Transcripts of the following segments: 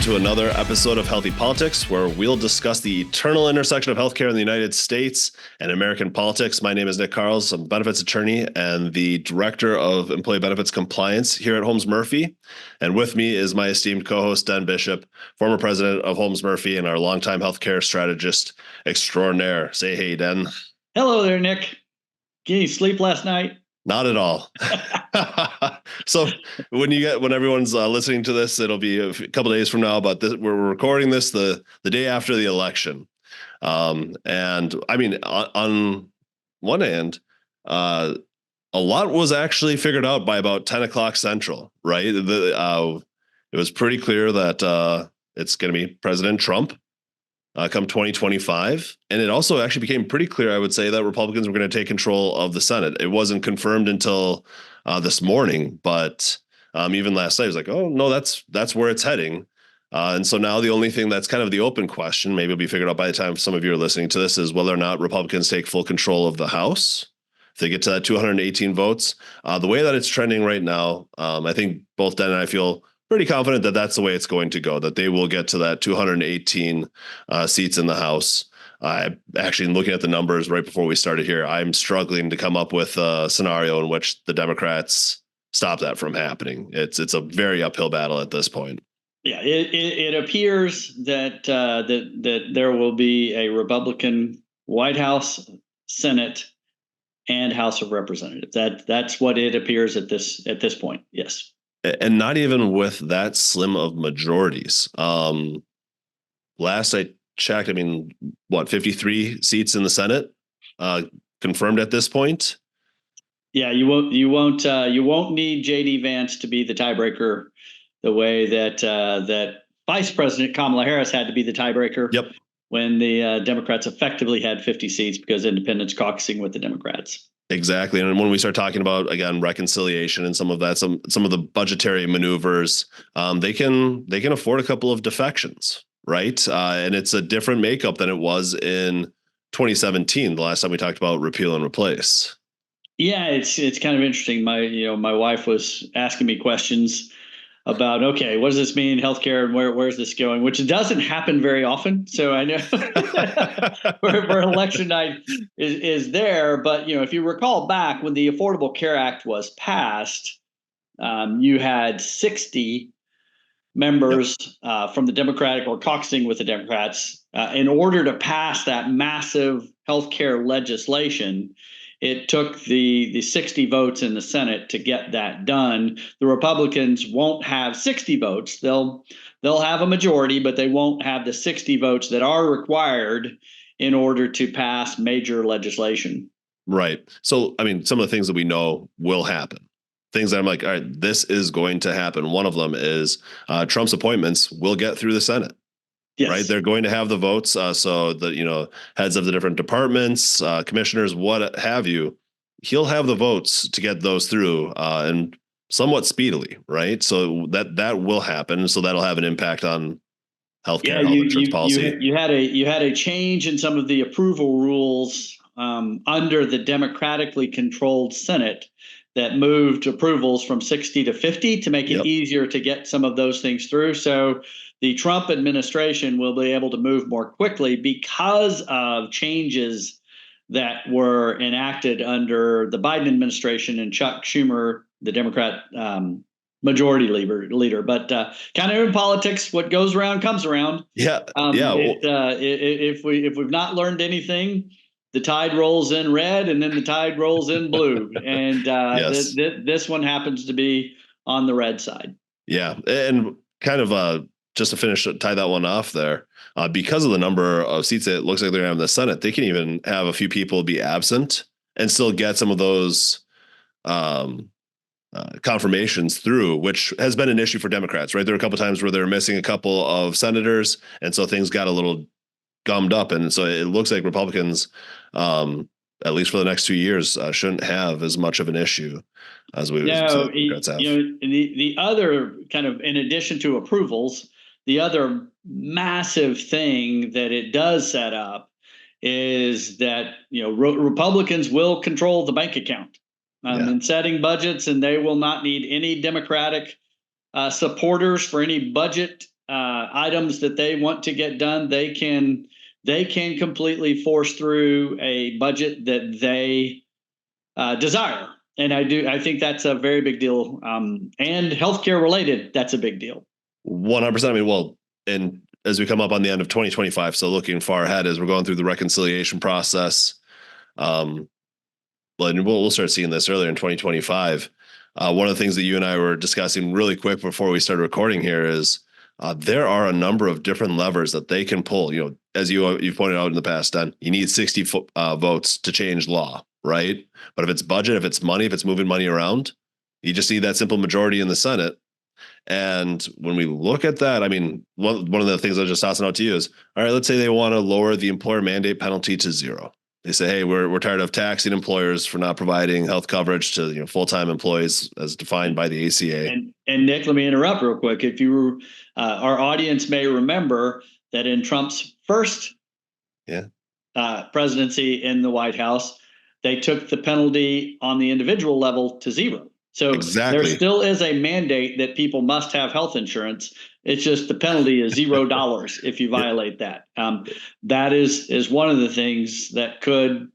to another episode of Healthy Politics, where we'll discuss the eternal intersection of healthcare in the United States and American politics. My name is Nick Carls. I'm a benefits attorney and the director of employee benefits compliance here at Holmes Murphy. And with me is my esteemed co-host, Den Bishop, former president of Holmes Murphy and our longtime healthcare strategist extraordinaire. Say hey, Den. Hello there, Nick. Did you sleep last night? Not at all. So when everyone's listening to this, it'll be a couple days from now. But we're recording this the day after the election, and I mean, on one hand, a lot was actually figured out by about 10 o'clock Central. Right, it was pretty clear that it's going to be President Trump come 2025. And it also actually became pretty clear, I would say, that Republicans were going to take control of the Senate. It wasn't confirmed until this morning, but even last night, I was like, oh, no, that's where it's heading. And so now the only thing that's kind of the open question, maybe it'll be figured out by the time some of you are listening to this, is whether or not Republicans take full control of the House. If they get to that 218 votes, the way that it's trending right now, I think both Den and I feel pretty confident that that's the way it's going to go, that they will get to that 218 seats in the House. Actually, looking at the numbers right before we started here, I'm struggling to come up with a scenario in which the Democrats stop that from happening. It's a very uphill battle at this point. Yeah, it appears that that there will be a Republican White House, Senate, and House of Representatives. That's what it appears at this point. Yes. And not even with that slim of majorities. Last I checked, I mean, 53 seats in the Senate confirmed at this point. Yeah, you won't need J.D. Vance to be the tiebreaker, the way that Vice President Kamala Harris had to be the tiebreaker. Yep. When the Democrats effectively had 50 seats because independents caucusing with the Democrats. Exactly. And when we start talking about, again, reconciliation and some of that, some of the budgetary maneuvers, they can afford a couple of defections, right? And it's a different makeup than it was in 2017, the last time we talked about repeal and replace. Yeah, it's kind of interesting. My wife was asking me questions about, okay, what does this mean, healthcare, and where's this going? Which doesn't happen very often. So I know where election night is there. But if you recall back when the Affordable Care Act was passed, you had 60 members from the Democratic or caucusing with the Democrats in order to pass that massive healthcare legislation. It took the 60 votes in the Senate to get that done. The Republicans won't have 60 votes. They'll have a majority, but they won't have the 60 votes that are required in order to pass major legislation. Right. So, I mean, some of the things that we know will happen, things that I'm like, all right, this is going to happen. One of them is Trump's appointments will get through the Senate. Yes. Right. They're going to have the votes. So the, heads of the different departments, commissioners, what have you, he'll have the votes to get those through and somewhat speedily. Right. So that will happen. So that'll have an impact on healthcare, health insurance policy. You had a change in some of the approval rules under the democratically controlled Senate that moved approvals from 60 to 50 to make it easier to get some of those things through. So the Trump administration will be able to move more quickly because of changes that were enacted under the Biden administration and Chuck Schumer, the Democrat majority leader. But kind of in politics, what goes around comes around. Yeah. If we've not learned anything, the tide rolls in red and then the tide rolls in blue. And yes. This one happens to be on the red side. Yeah. And kind of just to tie that one off there, because of the number of seats that it looks like they're going to have in the Senate, they can even have a few people be absent and still get some of those confirmations through, which has been an issue for Democrats, right? There are a couple of times where they're missing a couple of senators, and so things got a little gummed up. And so it looks like Republicans, at least for the next 2 years, shouldn't have as much of an issue as Democrats have. The other kind of, in addition to approvals, the other massive thing that it does set up is that Republicans will control the bank account in setting budgets, and they will not need any Democratic supporters for any budget items that they want to get done, they can completely force through a budget that they desire. And I think that's a very big deal. And healthcare related, that's a big deal. 100%. I mean, well, and as we come up on the end of 2025, so looking far ahead as we're going through the reconciliation process, and we'll start seeing this earlier in 2025. One of the things that you and I were discussing really quick before we started recording here is there are a number of different levers that they can pull. As you've pointed out in the past, Dan, you need 60 votes to change law, right? But if it's budget, if it's money, if it's moving money around, you just need that simple majority in the Senate. And when we look at that, I mean, one of the things I was just tossing out to you is, all right, let's say they want to lower the employer mandate penalty to zero. They say, hey, we're tired of taxing employers for not providing health coverage to full-time employees as defined by the ACA. And Nick, let me interrupt real quick. If you were, our audience may remember that in Trump's first presidency in the White House, they took the penalty on the individual level to zero. So exactly. There still is a mandate that people must have health insurance. It's just the penalty is $0 if you violate that. That is one of the things that could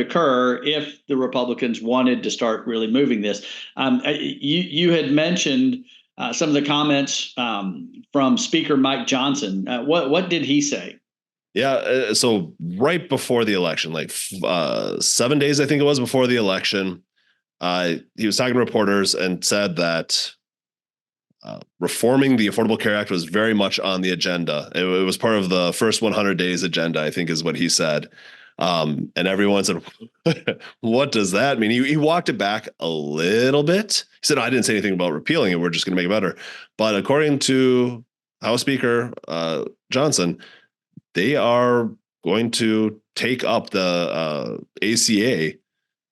occur if the Republicans wanted to start really moving this. You had mentioned some of the comments from Speaker Mike Johnson. What did he say? Yeah, so right before the election, like 7 days, I think it was before the election, he was talking to reporters and said that reforming the Affordable Care Act was very much on the agenda. It was part of the first 100 days agenda, I think is what he said. And everyone said, what does that mean? He walked it back a little bit. He said, I didn't say anything about repealing it. We're just going to make it better. But according to House Speaker Johnson, they are going to take up the ACA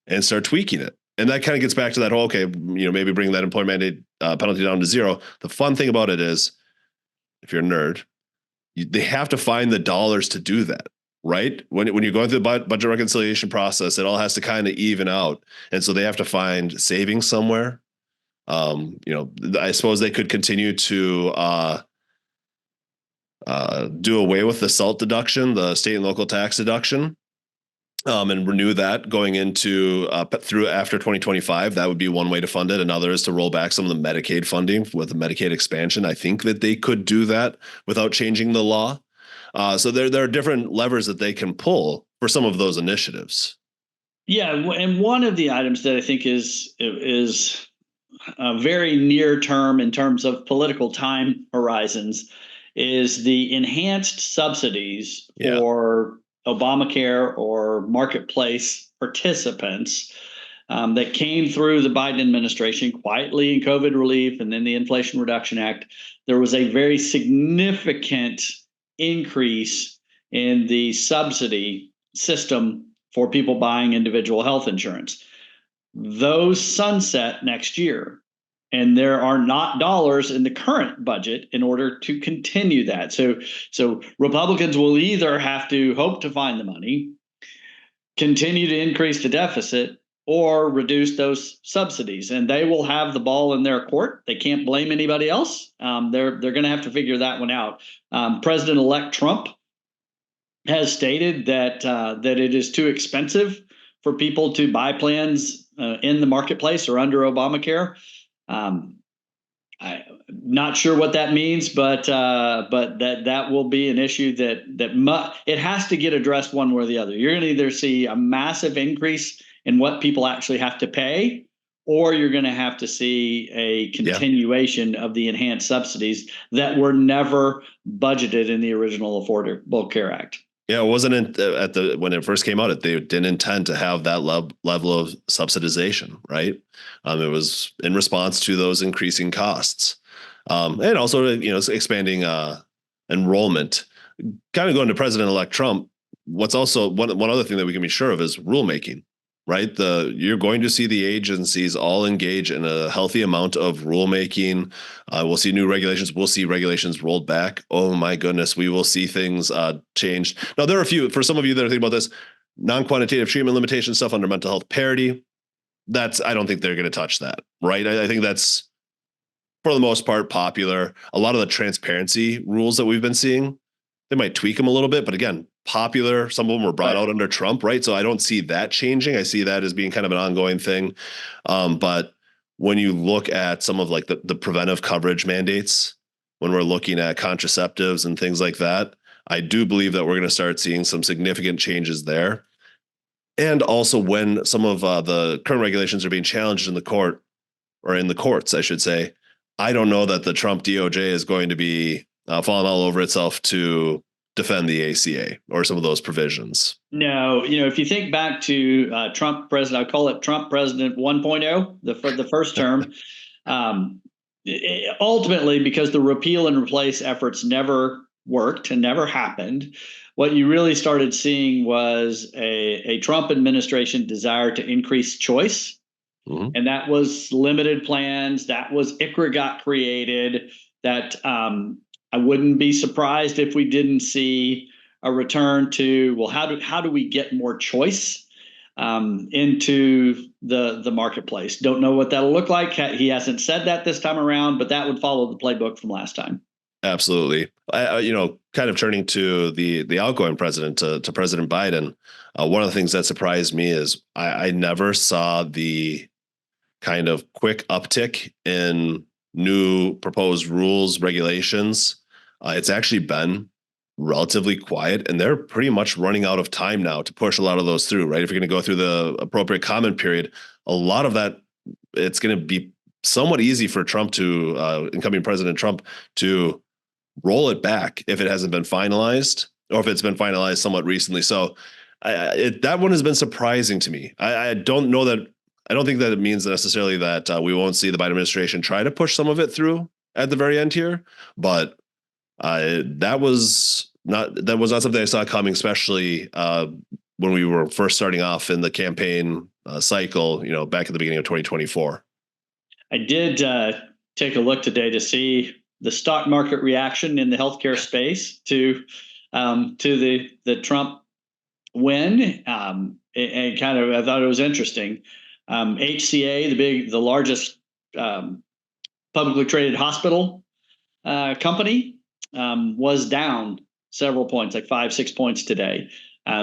and start tweaking it. And that kind of gets back to that whole, okay, maybe bring that employer mandate penalty down to zero. The fun thing about it is, if you're a nerd, they have to find the dollars to do that, right? When you're going through the budget reconciliation process, it all has to kind of even out. And so they have to find savings somewhere. I suppose they could continue to do away with the SALT deduction, the state and local tax deduction. And renew that going into through after 2025. That would be one way to fund it. Another is to roll back some of the Medicaid funding with the Medicaid expansion. I think that they could do that without changing the law. So there are different levers that they can pull for some of those initiatives. Yeah, and one of the items that I think is very near term in terms of political time horizons is the enhanced subsidies for Obamacare or marketplace participants that came through the Biden administration quietly in COVID relief and then the Inflation Reduction Act. There was a very significant increase in the subsidy system for people buying individual health insurance. Those sunset next year. And there are not dollars in the current budget in order to continue that. So Republicans will either have to hope to find the money, continue to increase the deficit, or reduce those subsidies. And they will have the ball in their court. They can't blame anybody else. They're going to have to figure that one out. President-elect Trump has stated that it is too expensive for people to buy plans in the marketplace or under Obamacare. I'm not sure what that means, but that will be an issue that it has to get addressed one way or the other. You're going to either see a massive increase in what people actually have to pay, or you're going to have to see a continuation of the enhanced subsidies that were never budgeted in the original Affordable Care Act. Yeah, it wasn't when it first came out. They didn't intend to have that level of subsidization, right? It was in response to those increasing costs, and also expanding enrollment. Kind of going to President-elect Trump. What's also one other thing that we can be sure of is rulemaking, right? You're going to see the agencies all engage in a healthy amount of rulemaking. We'll see new regulations. We'll see regulations rolled back. Oh my goodness, we will see things changed. Now, there are a few, for some of you that are thinking about this, non-quantitative treatment limitation stuff under mental health parity. I don't think they're going to touch that, right? I think that's for the most part, popular. A lot of the transparency rules that we've been seeing, they might tweak them a little bit, but again, popular. Some of them were brought out under Trump, right? So I don't see that changing. I see that as being kind of an ongoing thing. But when you look at some of like the preventive coverage mandates, when we're looking at contraceptives and things like that, I do believe that we're going to start seeing some significant changes there. And also when some of the current regulations are being challenged in the court or in the courts, I should say, I don't know that the Trump DOJ is going to be falling all over itself to defend the ACA or some of those provisions. No, if you think back to Trump president, I call it Trump president 1.0, the first term. Ultimately, because the repeal and replace efforts never worked and never happened, what you really started seeing was a Trump administration desire to increase choice. Mm-hmm. And that was limited plans. That was ICRA got created. That I wouldn't be surprised if we didn't see a return to, well, how do we get more choice into the marketplace? Don't know what that'll look like. He hasn't said that this time around, but that would follow the playbook from last time. Absolutely. Kind of turning to the outgoing president, to President Biden, one of the things that surprised me is I never saw the kind of quick uptick in new proposed rules, regulations. It's actually been relatively quiet, and they're pretty much running out of time now to push a lot of those through, right? If you're going to go through the appropriate comment period, a lot of that, it's going to be somewhat easy for Trump to, incoming President Trump, to roll it back if it hasn't been finalized, or if it's been finalized somewhat recently. So that one has been surprising to me. I don't know that. I don't think that it means necessarily that we won't see the Biden administration try to push some of it through at the very end here, but that was not something I saw coming, especially when we were first starting off in the campaign cycle, back at the beginning of 2024. I did take a look today to see the stock market reaction in the healthcare space to the Trump win, and kind of, I thought it was interesting. HCA, the largest publicly traded hospital company, was down several points, like 5-6 points today.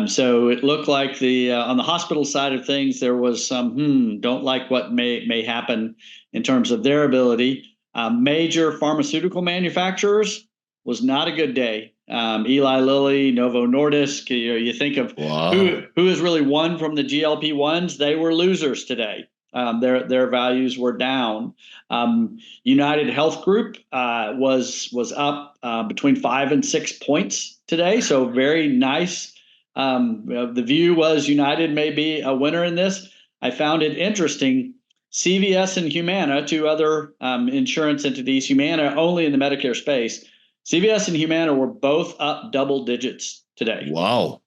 So it looked like on the hospital side of things, there was some don't like what may happen in terms of their ability. Major pharmaceutical manufacturers was not a good day. Eli Lilly, Novo Nordisk. You think of who has really won from the GLP-1s. They were losers today. Their values were down. United Health Group was up between 5 and 6 points today. So very nice. The view was United may be a winner in this. I found it interesting. CVS and Humana, two other insurance entities, Humana only in the Medicare space. CVS and Humana were both up double digits today. Wow.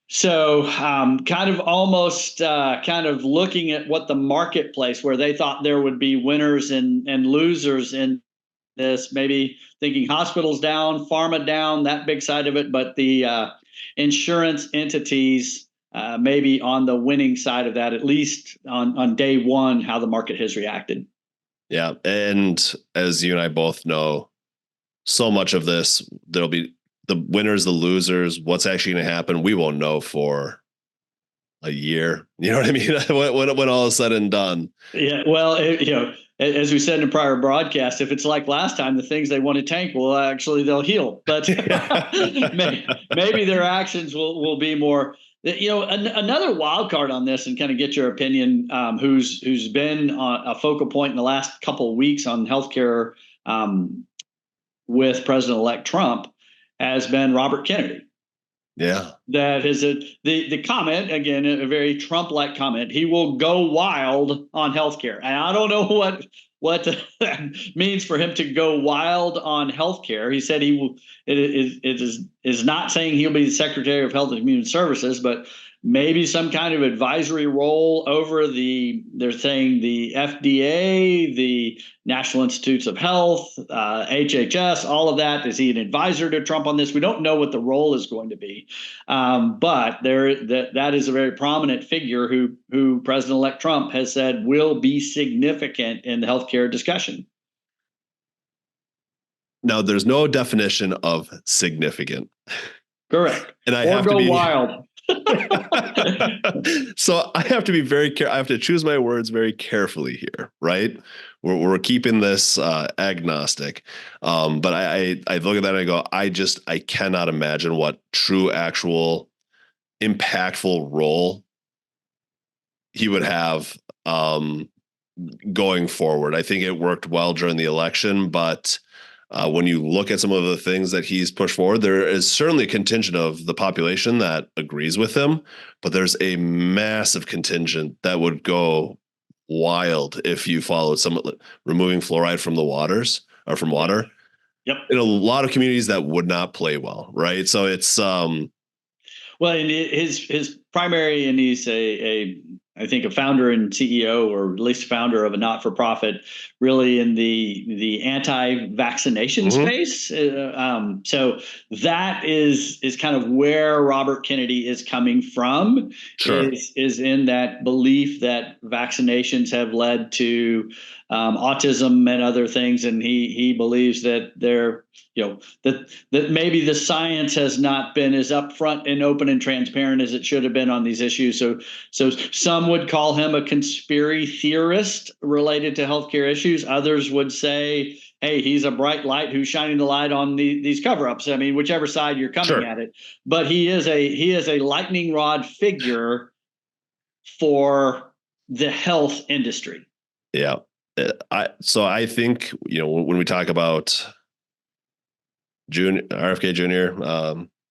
So kind of almost kind of looking at what the marketplace, where they thought there would be winners and losers in this, maybe thinking hospitals down, pharma down, that big side of it, but the insurance entities maybe on the winning side of that, at least on day one, how the market has reacted. Yeah. And as you and I both know, so much of this, there'll be the winners, the losers, what's actually going to happen. We won't know for a year. You know what I mean? when all is said and done. Yeah. Well, as we said in a prior broadcast, if it's like last time, the things they want to tank, well, actually they'll heal, but maybe their actions will be more, another wild card on this, and kind of get your opinion, who's been a focal point in the last couple of weeks on healthcare with President-elect Trump, has been Robert Kennedy. Yeah. That is the comment, again, a very Trump-like comment. He will go wild on healthcare. And I don't know what that means for him to go wild on healthcare. He said he will. It is not saying he'll be the Secretary of Health and Human Services, but maybe some kind of advisory role over they're saying the FDA, the National Institutes of Health, HHS, all of that. Is he an advisor to Trump on this? We don't know what the role is going to be. But that is a very prominent figure who President-elect Trump has said will be significant in the healthcare discussion. Now, there's no definition of significant, Correct. and I Or have to go be. wild. So I have to be very careful. I have to choose my words very carefully here, right? We're keeping this agnostic, but I look at that and I go, I cannot imagine what true, actual, impactful role he would have going forward. I think it worked well during the election, but when you look at some of the things that he's pushed forward, there is certainly a contingent of the population that agrees with him, but there's a massive contingent that would go wild if you followed some removing fluoride from the waters or from Yep. water. Yep. In a lot of communities that would not play well, right? So it's Well, and his primary, and he's a I think a founder and CEO, or at least founder of a not-for-profit, really in the anti-vaccination mhm, space. So that is kind of where Robert Kennedy is coming from. sure, Is in that belief that vaccinations have led to autism and other things, and he believes that they're that maybe the science has not been as upfront and open and transparent as it should have been on these issues. So some would call him a conspiracy theorist related to healthcare issues. Others would say, hey, he's a bright light who's shining the light on these cover-ups. I mean, whichever side you're coming sure, at it. But he is a lightning rod figure for the health industry. yeah. I think when we talk about Junior RFK Jr.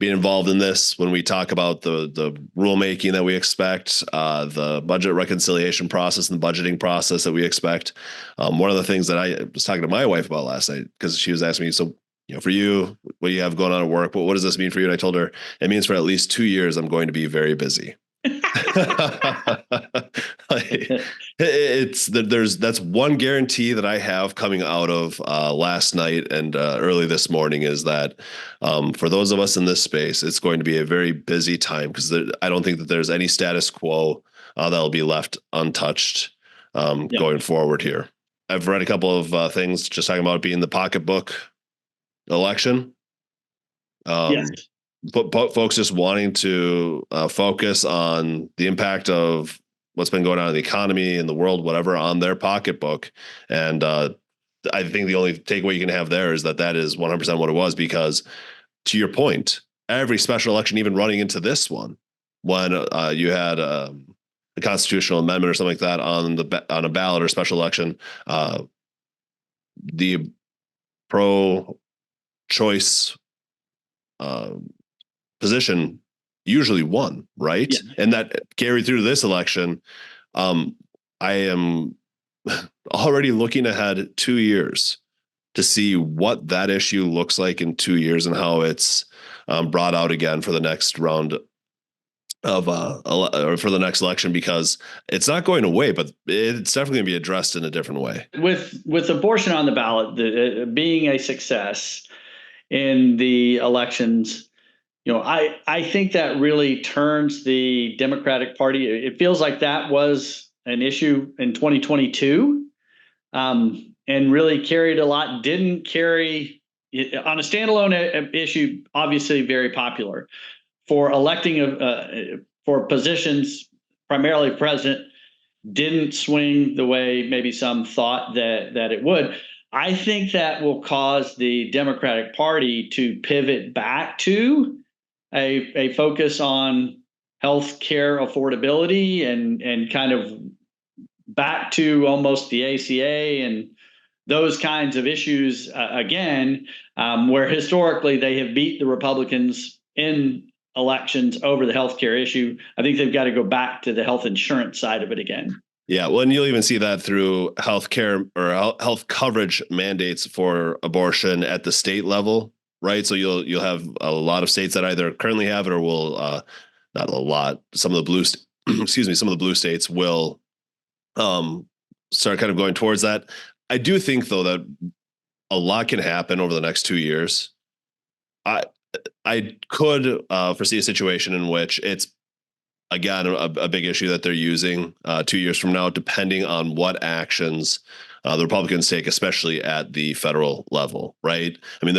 Being involved in this, when we talk about the rulemaking that we expect, the budget reconciliation process and the budgeting process that we expect. One of the things that I was talking to my wife about last night, because she was asking me, so for you, what do you have going on at work? What does this mean for you? And I told her it means for at least 2 years I'm going to be very busy. Like, it's that that's one guarantee that I have coming out of last night and early this morning is that for those of us in this space, it's going to be a very busy time because I don't think that there's any status quo that'll be left untouched Yep. going forward here. I've read a couple of things just talking about it being the pocketbook election. Yes. But folks just wanting to focus on the impact of what's been going on in the economy in the world, whatever, on their pocketbook. And I think the only takeaway you can have there is that is 100% what it was, because to your point, every special election, even running into this one, when you had a constitutional amendment or something like that on a ballot or special election, the pro-choice position usually won, right? Yeah. And that carried through to this election. I am already looking ahead 2 years to see what that issue looks like in 2 years and how it's brought out again for the next round of or for the next election, because it's not going away, but it's definitely going to be addressed in a different way. With abortion on the ballot being a success in the elections, I think that really turns the Democratic Party. It feels like that was an issue in 2022, and really carried a lot. Didn't carry on a standalone issue. Obviously, very popular for electing for positions, primarily president. Didn't swing the way maybe some thought that it would. I think that will cause the Democratic Party to pivot back to a focus on health care affordability and kind of back to almost the ACA and those kinds of issues again, where historically they have beat the Republicans in elections over the healthcare issue. I think they've got to go back to the health insurance side of it again. Yeah, well, and you'll even see that through healthcare or health coverage mandates for abortion at the state level, right? So you'll have a lot of states that either currently have it or will not a lot. Some of the blue, excuse me, some of the blue states will start kind of going towards that. I do think though that a lot can happen over the next 2 years. I I could foresee a situation in which it's again a big issue that they're using 2 years from now, depending on what actions the Republicans take, especially at the federal level, right? I mean,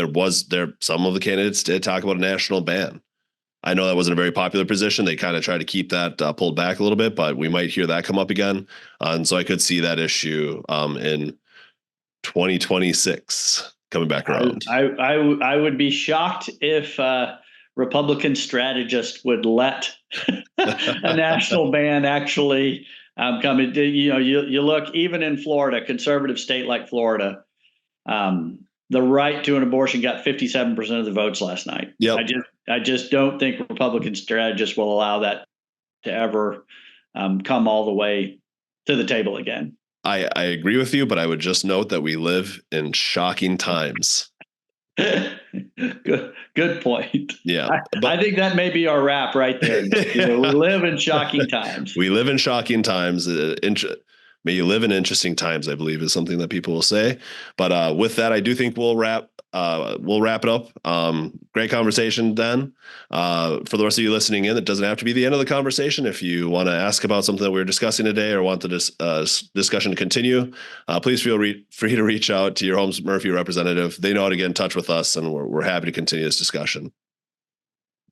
some of the candidates did talk about a national ban. I know that wasn't a very popular position. They kind of tried to keep that pulled back a little bit, but we might hear that come up again. And so I could see that issue in 2026 coming back around. I would be shocked if Republican strategists would let a national ban actually come. You look even in Florida, conservative state like Florida, the right to an abortion got 57% of the votes last night. Yep. I just don't think Republican strategists will allow that to ever come all the way to the table again. I agree with you, but I would just note that we live in shocking times. Good point. Yeah, I think that may be our wrap right there. We live in shocking times. We live in shocking times. May you live in interesting times, I believe, is something that people will say. But with that, I do think we'll wrap it up. Great conversation, Dan. For the rest of you listening in, it doesn't have to be the end of the conversation. If you want to ask about something that we were discussing today or want the discussion to continue, please feel free to reach out to your Holmes Murphy representative. They know how to get in touch with us, and we're happy to continue this discussion.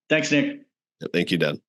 Thanks, Nick. Thank you, Dan.